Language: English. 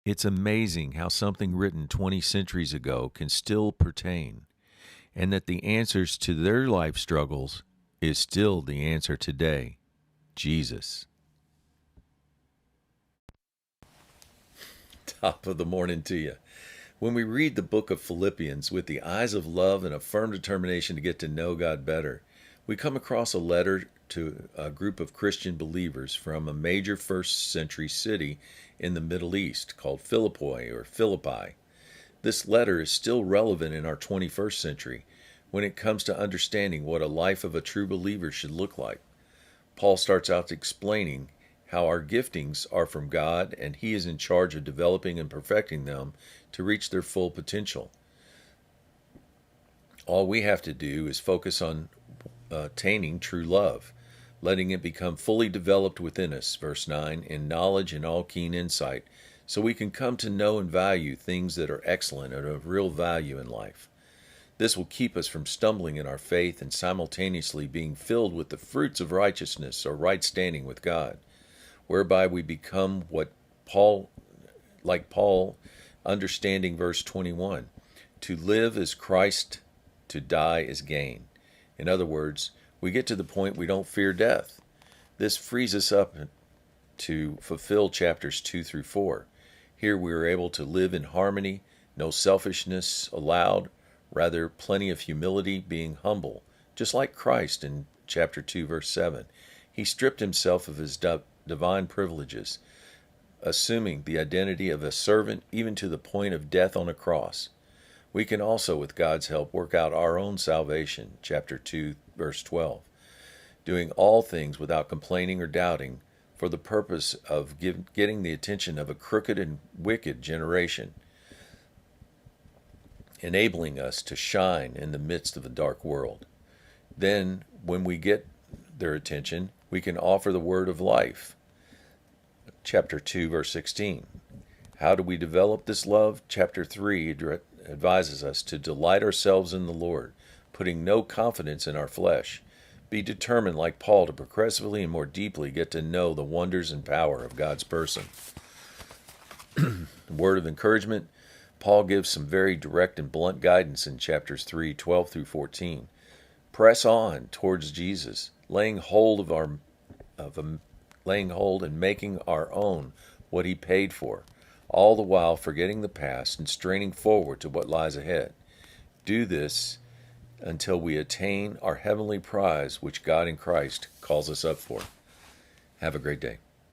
It's amazing how something written 20 centuries ago can still pertain, and that the answers to their life struggles is still the answer today: Jesus. Top of the morning to you. When we read the book of Philippians with the eyes of love and a firm determination to get to know God better, we come across a letter to a group of Christian believers from a major first century city in the Middle East called Philippi or Philippi. This letter is still relevant in our 21st century when it comes to understanding what a life of a true believer should look like. Paul starts out explaining how our giftings are from God and He is in charge of developing and perfecting them to reach their full potential. All we have to do is focus on attaining true love, letting it become fully developed within us, verse 9, in knowledge and all keen insight, so we can come to know and value things that are excellent and of real value in life. This will keep us from stumbling in our faith and simultaneously being filled with the fruits of righteousness or right standing with God, whereby we become like Paul, understanding verse 21, to live is Christ, to die is gain. In other words, we get to the point we don't fear death. This frees us up to fulfill chapters 2 through 4. Here we are able to live in harmony, no selfishness allowed, rather plenty of humility, being humble, just like Christ in chapter 2, verse 7. He stripped himself of his divine privileges, assuming the identity of a servant even to the point of death on a cross. We can also, with God's help, work out our own salvation, chapter 2, verse 12, doing all things without complaining or doubting, for the purpose of getting the attention of a crooked and wicked generation, enabling us to shine in the midst of a dark world. Then, when we get their attention, we can offer the word of life. Chapter 2, verse 16. How do we develop this love? Chapter 3 advises us to delight ourselves in the Lord, putting no confidence in our flesh. Be determined, like Paul, to progressively and more deeply get to know the wonders and power of God's person. Word of encouragement. Paul gives some very direct and blunt guidance in chapters 3, 12 through 14. Press on towards Jesus, laying hold and making our own what He paid for, all the while forgetting the past and straining forward to what lies ahead. Do this until we attain our heavenly prize, which God in Christ calls us up for. Have a great day.